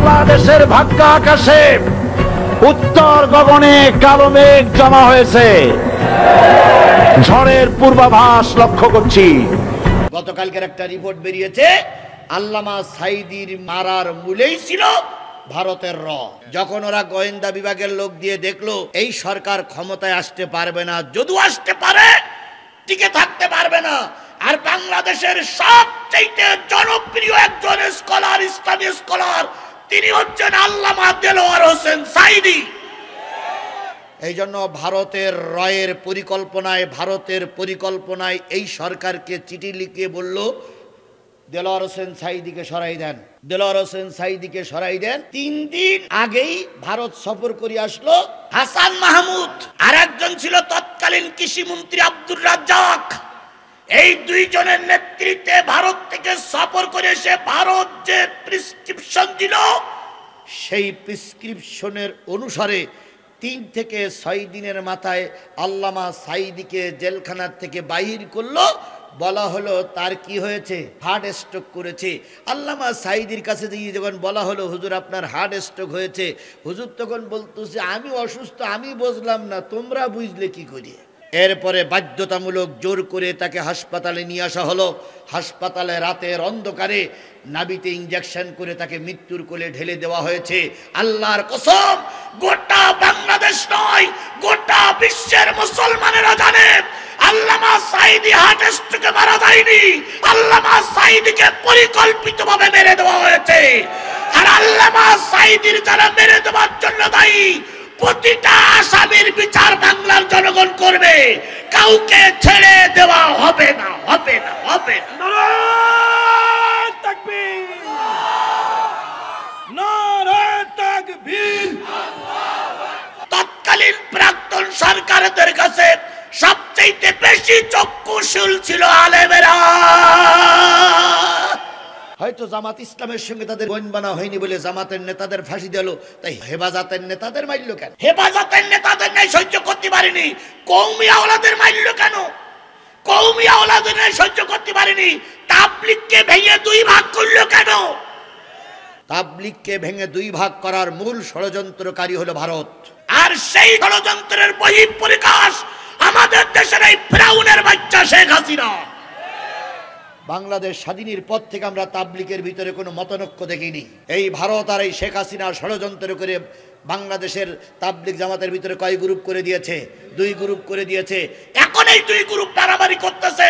বাংলাদেশের ভাগ্য আকাশে উত্তর গগনে কালো মেঘ জমা হয়েছে, ঝড়ের পূর্বাভাস লক্ষ্য করছি। গতকালকের একটা রিপোর্ট বেরিয়েছে, আল্লামা সাঈদীর মারার মূলেই ছিল ভারতের র। যখন ওরা গোয়েন্দা বিভাগের লোক দিয়ে দেখলো এই সরকার ক্ষমতায় আসতে পারবে না, যদিও আসতে পারে টিকে থাকতে পারবে না, আর বাংলাদেশের সবচেয়ে জনপ্রিয় একজন স্কলার, ইসলামী স্কলার, তিনি হচ্ছেন আল্লামা দেলোয়ার হোসেন সাঈদী। এই জন্য ভারতের রয়ের পরিকল্পনায় এই সরকারকে চিঠি লিখে বলল দেলোয়ার হোসেন সাঈদীকে সরাই দেন, দেলোয়ার হোসেন সাঈদীকে সরাই দেন। 3 দিন আগেই ভারত সফর করে আসলো হাসান মাহমুদ, আর একজন ছিল তৎকালীন কৃষিমন্ত্রী আব্দুর রাজ্জাক। এই দুইজনের নেতৃত্বে ভারত থেকে সফর করে এসে ভারত যে প্রেসক্রিপশন দিল, সেই প্রেসক্রিপশনের অনুসারে 3 থেকে 6 দিনের মাথায় আল্লামা সাঈদীকে জেলখানা থেকে বাহির করলো। বলা হলো তার কি হয়েছে, হার্ট স্ট্রোক করেছে। আল্লামা সাঈদীর কাছে গিয়ে যখন বলা হলো হুজুর আপনার হার্ট স্ট্রোক হয়েছে, হুজুর তখন বলতেছে আমি অসুস্থ, আমি বুঝলাম না, তোমরা বুঝলে কি করে। এরপরে বাধ্যতামূলক জোর করে তাকে হাসপাতালে নিয়ে আসা হলো। হাসপাতালে রাতের অন্ধকারে নাভিতে ইনজেকশন করে তাকে মৃত্যুর কোলে ঢেলে দেওয়া হয়েছে। আল্লাহর কসম, গোটা বাংলাদেশ নয়, গোটা বিশ্বের মুসলমানেরা জানে আল্লামা সাঈদী হার্ট স্ট্রোকে মারা যায়নি, আল্লামা সাঈদীকে পরিকল্পিতভাবে মেরে দেওয়া হয়েছে। আর আল্লামা সাঈদীর যারা মেরে দেওয়ার জন্য দায়ী, প্রতিটা আসামির বিচার বাংলার জনগণ করবে, কাউকে ছেড়ে দেওয়া হবে না, হবে না, হবে না। নারায়ে তাকবীর, নারায়ে তাকবীর। তৎকালীন প্রাক্তন সরকারদের কাছে সবচেয়ে বেশি চক্ষুশীল ছিল আলেমেরা। হয়তো জামাত ইসলামের সঙ্গে তাদের বইন বানা হয়নি বলে জামাতের নেতাদের ফাঁসি দিল, তাই হেফাজতের নেতাদের মারল কেন? হেফাজতের নেতাদের নাই সহ্য করতে পারেনি, কওমি আওলাদের মারল কেন? কওমি আওলাদের নাই সহ্য করতে পারেনি, তাবলীগকে ভেঙে 2 ভাগ করলো কেন? তাবলীগকে ভেঙে 2 ভাগ করার মূল ষড়যন্ত্রকারী হলো ভারত। আর সেই ষড়যন্ত্রের বহিঃপ্রকাশ আমাদের দেশের এই ফিরাউনের বাচ্চা শেখ হাসিনা। বাংলাদেশ স্বাধীনের পর থেকে আমরা তাবলীগের ভিতরে কোনো মতনৈক্য দেখিনি। এই ভারত আর এই শেখ হাসিনা ষড়যন্ত্র করে বাংলাদেশের তাবলীগ জামাতের ভিতরে কয় গ্রুপ করে দিয়েছে? 2 গ্রুপ করে দিয়েছে। এখন এই 2 গ্রুপ মারামারি করতেছে।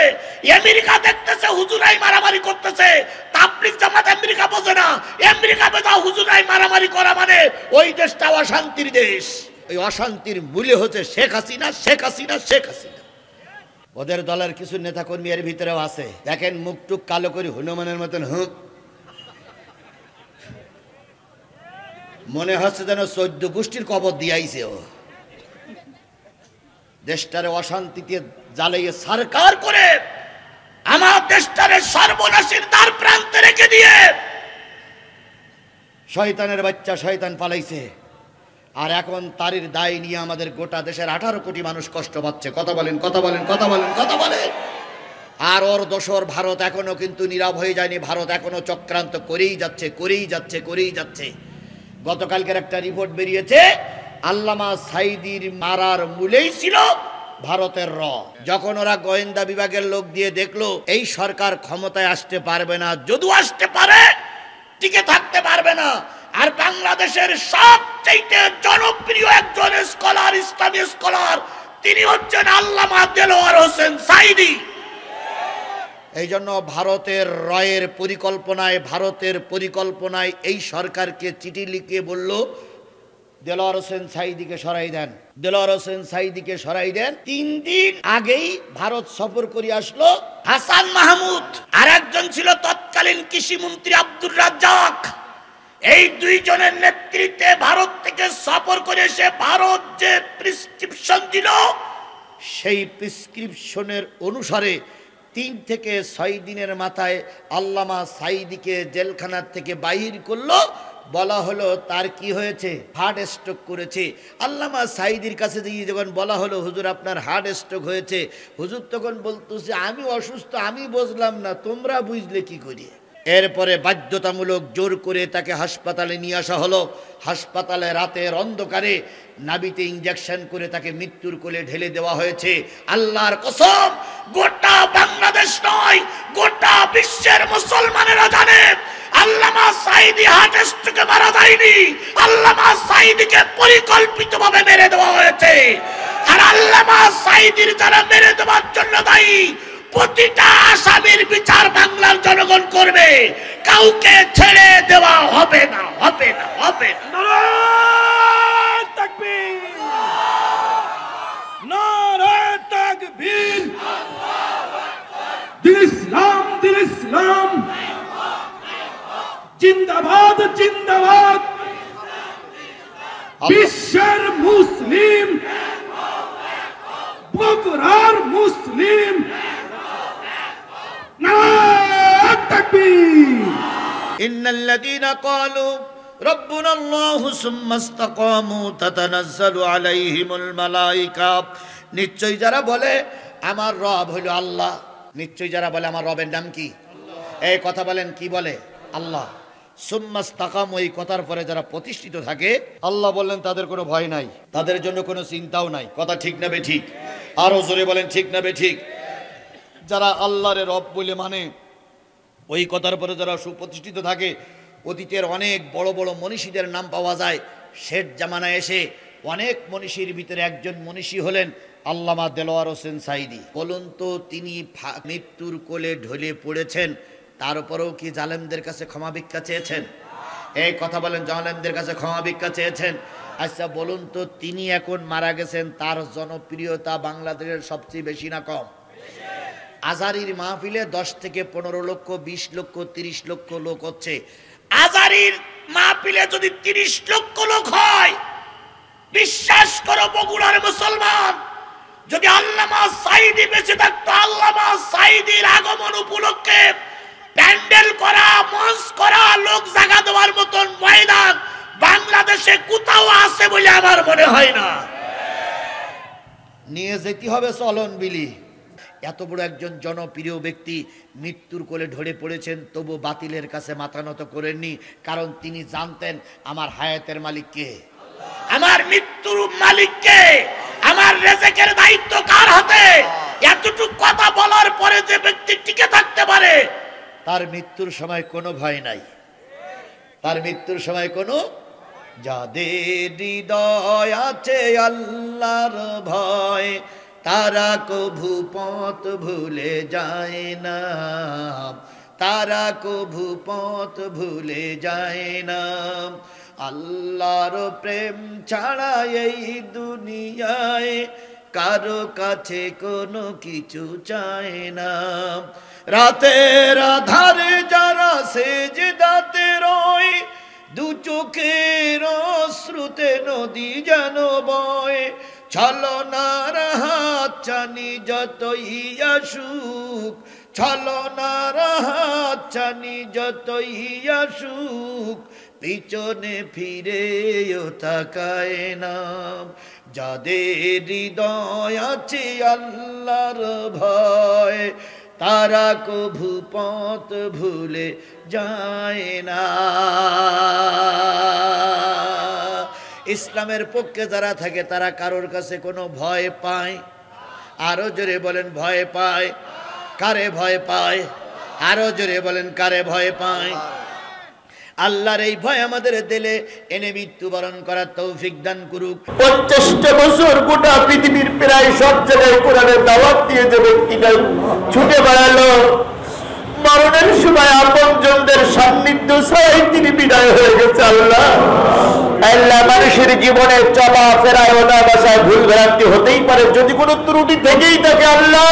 আমেরিকা দেখতেছে হুজুরাই মারামারি করতেছে, তাবলীগ জামাত আমেরিকা বোঝে না, আমেরিকা বোঝা হুজুরাই মারামারি করা মানে ওই দেশটা অশান্তির দেশ। ওই অশান্তির মূলে হচ্ছে শেখ হাসিনা, শেখ হাসিনা, শেখ হাসিনা। ওদের দলের কিছু নেতা কর্মী এর ভিতরেও আছে, দেখেন মুখটুক কালো করে হনুমানের মতন হুক, মনে হচ্ছে যেন 14 গোষ্ঠীর কবর দিয়াইছে। ও দেশটারে অশান্তিতে জ্বালিয়ে সরকার করে আমার দেশটারে সর্বনাশের দ্বার প্রান্তে রেখে দিয়ে শয়তানের বাচ্চা শয়তান পালাইছে। আর এখন তারির দায় নিয়ে আমাদের গোটা দেশের 18 কোটি মানুষ কষ্ট পাচ্ছে। কথা বলেন, কথা বলেন, কথা বলেন, কথা বলেন। আর ওর দোসর ভারত এখনো কিন্তু নীরব হয়ে যায়নি, ভারত এখনো চক্রান্ত করেই যাচ্ছে, করেই যাচ্ছে, করেই যাচ্ছে। গতকালকের একটা রিপোর্ট বেরিয়েছে, আল্লামা সাঈদীর মারার মূলেই ছিল ভারতের র। যখন ওরা গোয়েন্দা বিভাগের লোক দিয়ে দেখলো এই সরকার ক্ষমতায় আসতে পারবে না, যদিও আসতে পারে টিকে থাকতে পারবে না, আর বাংলাদেশের সবচেয়ে জনপ্রিয় একজন স্কলার, ইসলামী স্কলার, তিনি হচ্ছেন আল্লামা দেলোয়ার হোসেন সাঈদী। এই জন্য ভারতের রয়ের পরিকল্পনায় এই সরকারকে চিঠি লিখে বলল দেলোয়ার হোসেন সাঈদীকে সরাই দেন, দেলোয়ার হোসেন সাঈদীকে সরাই দেন। 3 দিন আগেই ভারত সফর করে আসলো হাসান মাহমুদ, আর একজন ছিল তৎকালীন কৃষিমন্ত্রী আব্দুর রাজ্জাক। এই দুইজনের নেতৃত্বে ভারত থেকে সফর করে এসে ভারত যে প্রেসক্রিপশন দিল, সেই প্রেসক্রিপশনের অনুসারে 3 থেকে 6 দিনের মাথায় আল্লামা সাঈদীকে জেলখানা থেকে বাহির করলো। বলা হলো তার কি হয়েছে, হার্ট স্ট্রোক করেছে। আল্লামা সাঈদীর কাছে গিয়ে যখন বলা হলো হুজুর আপনার হার্ট স্ট্রোক হয়েছে, হুজুর তখন বলতেছে আমি অসুস্থ, আমি বুঝলাম না, তোমরা বুঝলে কি করে। এরপরে বাধ্যতামূলক জোর করে তাকে হাসপাতালে নিয়ে আসা হলো। হাসপাতালে রাতের অন্ধকারে নাভিতে ইঞ্জেকশন করে তাকে মৃত্যুর কোলে ঢেলে দেওয়া হয়েছে। আল্লাহর কসম, গোটা বাংলাদেশ নয়, গোটা বিশ্বের মুসলমানেরা জানে আল্লামা সাঈদী হার্ট স্ট্রোকে মারা যায়নি, আল্লামা সাঈদীকে পরিকল্পিতভাবে মেরে দেওয়া হয়েছে। আর আল্লামা সাঈদীর যারা মেরে দেওয়ার জন্য দায়ী, প্রতিটা আসামির বিচার বাংলার জনগণ করবে, কাউকে ছেড়ে দেওয়া হবে না, হবে না, হবে না। নারায়ে তাকবীর, নারায়ে তাকবীর। দিন ইসলাম, দিন ইসলাম জিন্দাবাদ, জিন্দাবাদ। বিশ্বের মুসলিম, বগুড়ার মুসলিম, নারায়ে তাকবীর। ইন্নাল্লাযীনা ক্বালু রাব্বুনা আল্লাহু সুম্মা ইসতাকামু তাতানাজ্জালু আলাইহিমুল মালায়েকা। নিশ্চয়ই যারা বলে আমার রব হলো আল্লাহ, নিশ্চয়ই যারা বলে আমার রবের নাম কি? এই কথা বলেন, কি বলে? আল্লাহ। সুম্মা ইসতাকামু, এই কথার পরে যারা প্রতিষ্ঠিত থাকে, আল্লাহ বললেন তাদের কোনো ভয় নাই, তাদের জন্য কোনো চিন্তাও নাই। কথা ঠিক না বেঠিক? আরো জোরে বলেন, ঠিক না বেঠিক? যারা আল্লাহর রব বলে মানে, ওই কথার পরে যারা সুপ্রতিষ্ঠিত থাকে, অতীতের অনেক বড় বড় মনীষীদের নাম পাওয়া যায়। শেষ জামানায় এসে অনেক মনীষীর ভিতরে একজন মনীষী হলেন আল্লামা দেলোয়ার হোসেন সাঈদী। বলুন তো, তিনি মৃত্যুর কোলে ঢলে পড়েছেন, তারপরেও কি জালেমদের কাছে ক্ষমা ভিক্ষা চেয়েছেন? এই কথা বলেন, জালেমদের কাছে ক্ষমা ভিক্ষা চেয়েছেন? আচ্ছা বলুন তো, তিনি এখন মারা গেছেন, তার জনপ্রিয়তা বাংলাদেশের সবচেয়ে বেশি না কম? আজারির মাহফিলে 10 থেকে 15 লক্ষ, 20 লক্ষ, 30 লক্ষ লোক হচ্ছে। আজারির মাহফিলে যদি 30 লক্ষ লোক হয়, বিশ্বাস করো বগুড়ার মুসলমান, যদি আল্লামা সাঈদী বেঁচে থাকতো, আল্লামা সাঈদীর আগমন উপলক্ষে প্যান্ডেল করা, মঞ্চ করা, লোক জায়গা দেওয়ার মতন ময়দান বাংলাদেশে কোথাও আছে বলে আমার মনে হয় না। নিয়ে যেতে হবে চলন বিলি। এত বড় একজন জনপ্রিয় ব্যক্তি মৃত্যুর কোলে ঢলে পড়েছেন, তবু বাতিলের কাছে মাথা নত করেননি, কারণ তিনি জানতেন আমার হায়াতের মালিক কে, আমার মৃত্যুর মালিক কে, আমার রিজিকের দায়িত্ব কার হাতে। এতটুকু কথা বলার পরে যে ব্যক্তি টিকে থাকতে পারে, তার মৃত্যুর সময় কোনো ভয় নাই, তার মৃত্যুর সময় কোনো। যাদের হৃদয় আছে আল্লাহর ভয়, তারা কভু পথ ভুলে যায় না, তারা কভু পথ ভুলে যায় না। আল্লাহর প্রেম ছাড়া এই দুনিয়ায় কারো কাছে কোনো কিছু চায় না। রাতের আধারে যারা সেজদাতে রয়, দু চোখের অশ্রুতে নদী যেন বয়, ছলনার হাত চানি যতই আসুক, ছলনার হাত চানি যতই আসুক, পিছনে ফিরেও তাকায় না। যাদের হৃদয় আছে আল্লাহর ভয়, তারা কভু পথ ভুলে যায় না। ইসলামের পক্ষে যারা থাকে তারা কারোর কাছে কোনো ভয় পায়? আরো জোরে বলেন, ভয় পায়? কারে ভয় পায়? আরো জোরে বলেন, কারে ভয় পায়? আল্লাহর এই ভয় আমাদের দিলে এনে মৃত্যুবরণ করার তৌফিক দান করুক। 50টা বছর গোটা পৃথিবীর প্রায় সব জায়গায় কোরআনের দাওয়াত দিয়ে যে ব্যক্তিটা ছুটে বেড়ালো, মরণের সময় আপনজনদের সান্নিধ্য ছাড়াই তিনি বিদায় হয়ে গেছে। আল্লাহ আল্লাহ, মানুষের জীবনে চলা ফেরায় ওনা বাসায় ভুল ভ্রান্তি হতেই পারে, যদি কোনো ত্রুটি থেকেই থাকে আল্লাহ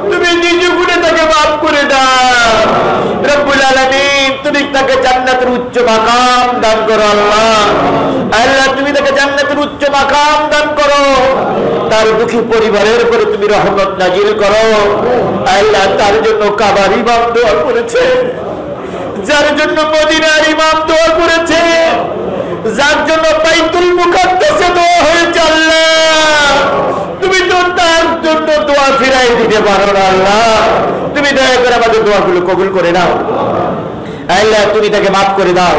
তুমি নিজ গুণে তাকে মাফ করে দাও। রব্বুল আলামিন, তুমি তাকে জান্নাতের উচ্চ মাকাম দান করো। আল্লাহ আল্লাহ, তুমি তাকে জান্নাতের উচ্চ মাকাম দান করো। তার দুঃখী পরিবারের উপরে তুমি রহমত নাজিল করো। আল্লাহ, তার জন্য কাবার ইমাম দোয়া করেছে, যার জন্য মদিনার ইমাম দোয়া করেছে, যার জন্য বাইতুল মুকাদ্দাসে দোয়া হয়েছে, আল্লাহ তুমি তো তার জন্য দোয়া ফিরাই দিতে পারো না। আল্লাহ তুমি দয়া করে আমাদের দোয়াগুলো কবুল করে নাও। আল্লাহ তুমি তাকে মাফ করে দাও।